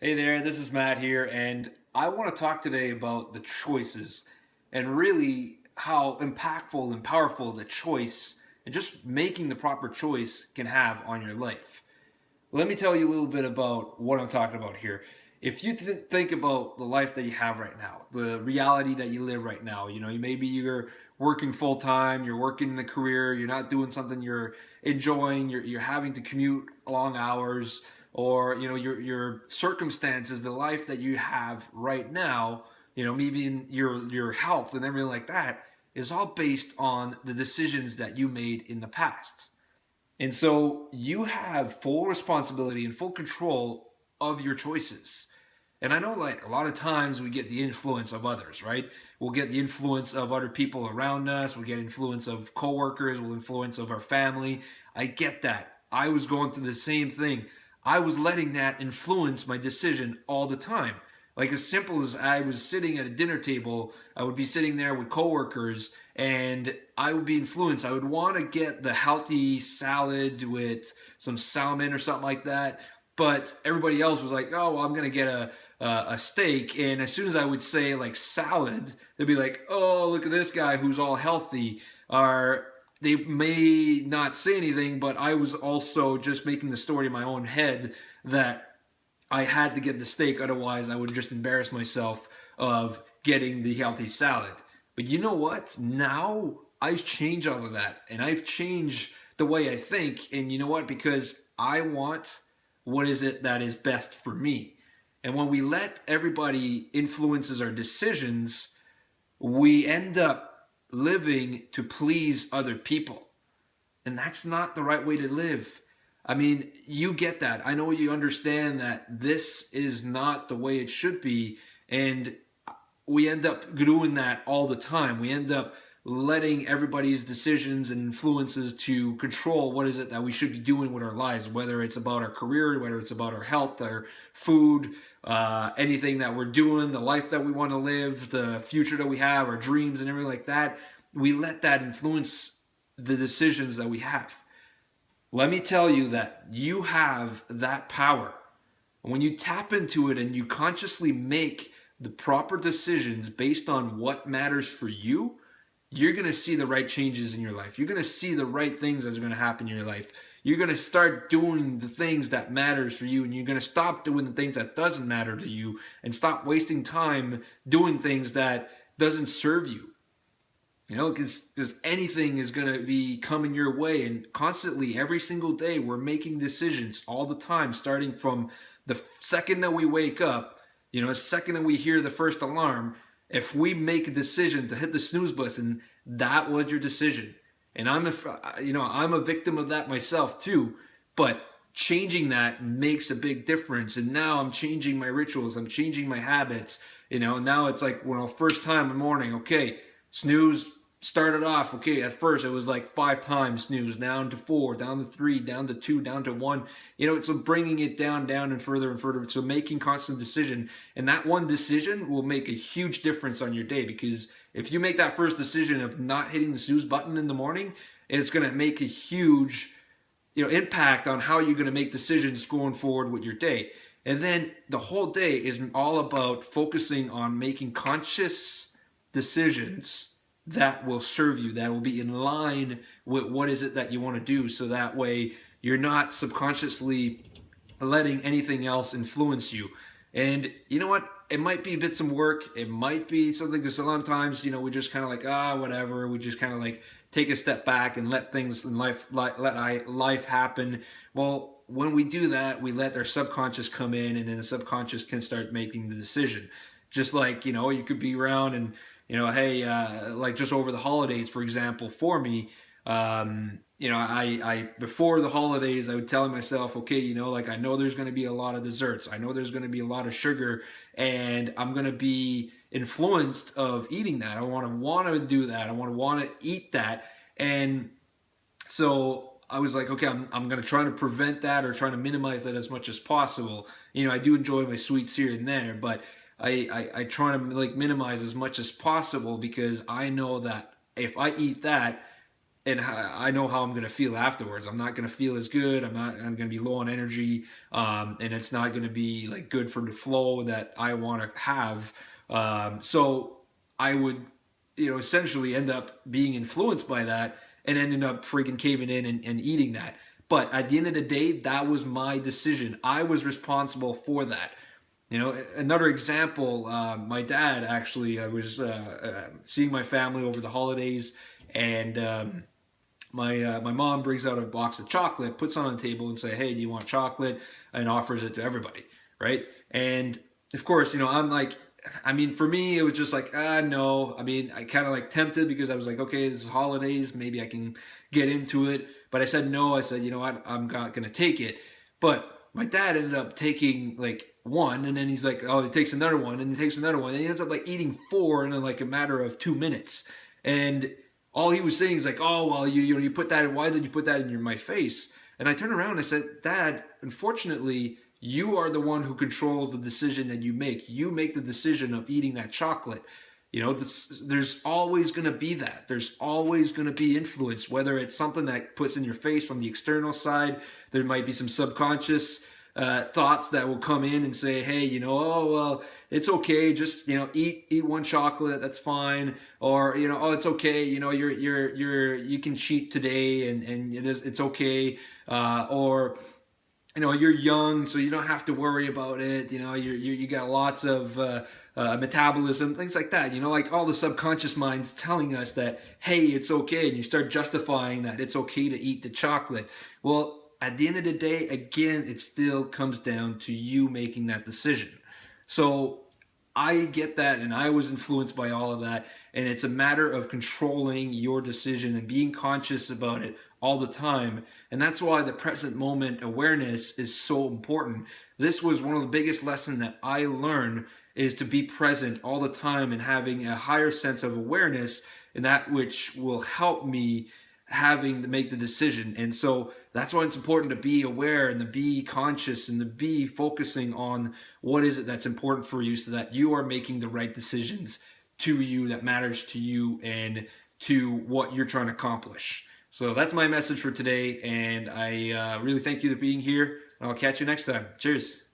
Hey there, this is Matt here, and I want to talk today about the choices and really how impactful and powerful the choice and just making the proper choice can have on your life. Let me tell you a little bit about what I'm talking about here. If you think about the life that you have right now, the reality that you live right now, maybe you're working full time, you're working in a career, you're not doing something you're enjoying, you're having to commute long hours, or your circumstances, the life that you have right now, maybe in your health and everything like that, is all based on the decisions that you made in the past. And so you have full responsibility and full control of your choices. And I know, like, a lot of times we get the influence of others, right? We'll get the influence of other people around us. We'll get influence of coworkers. We'll influence of our family. I get that. I was going through the same thing. I was letting that influence my decision all the time. Like, as simple as I was sitting at a dinner table, I would be sitting there with coworkers and I would be influenced. I would want to get the healthy salad with some salmon or something like that. But everybody else was like, oh, well, I'm going to get a steak. And as soon as I would say like salad, they'd be like, oh, look at this guy who's all healthy. Or they may not say anything, but I was also just making the story in my own head that I had to get the steak, otherwise I would just embarrass myself of getting the healthy salad. But you know what? Now I've changed all of that and I've changed the way I think. And you know what? Because I want what is it that is best for me. And when we let everybody influences our decisions, we end up living to please other people. And that's not the right way to live. I mean, you get that. I know you understand that this is not the way it should be. And we end up doing that all the time. We end up letting everybody's decisions and influences to control what is it that we should be doing with our lives, whether it's about our career, whether it's about our health, our food, anything that we're doing, the life that we want to live, the future that we have, our dreams and everything like that. We let that influence the decisions that we have. Let me tell you that you have that power. When you tap into it and you consciously make the proper decisions based on what matters for you, you're going to see the right changes in your life. You're going to see the right things that are going to happen in your life. You're going to start doing the things that matters for you, and you're going to stop doing the things that doesn't matter to you and stop wasting time doing things that doesn't serve you. Because anything is going to be coming your way, and constantly, every single day, we're making decisions all the time, starting from the second that we wake up, the second that we hear the first alarm. If we make a decision to hit the snooze button, that was your decision. And I'm a victim of that myself too, but changing that makes a big difference. And now I'm changing my rituals, I'm changing my habits, now it's like, first time in the morning, okay, snooze started off, okay, at first it was like 5 times snooze, down to 4, down to 3, down to 2, down to 1. It's bringing it down and further. So making constant decision. And that one decision will make a huge difference on your day, because if you make that first decision of not hitting the snooze button in the morning, it's going to make a huge impact on how you're going to make decisions going forward with your day. And then the whole day is all about focusing on making conscious decisions that will serve you, that will be in line with what is it that you want to do, so that way you're not subconsciously letting anything else influence you. And you know what? It might be a bit some work. It might be something that sometimes, we just kind of like, whatever. We just kind of like take a step back and let things in life, let life happen. Well, when we do that, we let our subconscious come in, and then the subconscious can start making the decision. Just like, you could be around and, hey, like just over the holidays, for example, for me, I before the holidays, I would tell myself, okay, like I know there's going to be a lot of desserts. I know there's going to be a lot of sugar, and I'm going to be influenced of eating that. I want to do that. I want to eat that. And so I was like, okay, I'm going to try to prevent that, or try to minimize that as much as possible. I do enjoy my sweets here and there, but I try to like minimize as much as possible, because I know that if I eat that, and I know how I'm going to feel afterwards. I'm not going to feel as good. I'm going to be low on energy, and it's not going to be like good for the flow that I want to have. So I would, essentially end up being influenced by that and ended up freaking caving in and eating that. But at the end of the day, that was my decision. I was responsible for that. Another example, my dad actually, I was seeing my family over the holidays, and my mom brings out a box of chocolate, puts it on the table, and say, "Hey, do you want chocolate?" and offers it to everybody, right? And of course, I'm like, I mean, for me, it was just like, no. I mean, I kind of like tempted because I was like, okay, this is holidays, maybe I can get into it. But I said no. I said, you know what, I'm not gonna take it. But my dad ended up taking like one, and then he's like, oh, he takes another one, and he takes another one, and he ends up like eating four in like a matter of 2 minutes. And all he was saying is like, oh, well, you put that. Why did you put that in my face? And I turned around and I said, Dad, unfortunately, you are the one who controls the decision that you make. You make the decision of eating that chocolate. There's always going to be that. There's always going to be influence, whether it's something that puts in your face from the external side. There might be some subconscious thoughts that will come in and say, hey, oh, well, it's okay. Just, eat one chocolate. That's fine. Or, oh, it's okay. You can cheat today and it's okay. Or, you're young, so you don't have to worry about it. You got lots of metabolism, things like that. Like all the subconscious mind's telling us that, hey, it's okay. And you start justifying that it's okay to eat the chocolate. Well, at the end of the day, again, it still comes down to you making that decision. So I get that, and I was influenced by all of that. And it's a matter of controlling your decision and being conscious about it all the time. And that's why the present moment awareness is so important. This was one of the biggest lessons that I learned, is to be present all the time and having a higher sense of awareness, and that which will help me having to make the decision. And so that's why it's important to be aware and to be conscious and to be focusing on what is it that's important for you, so that you are making the right decisions to you, that matters to you and to what you're trying to accomplish. So that's my message for today, and I really thank you for being here. I'll catch you next time. Cheers.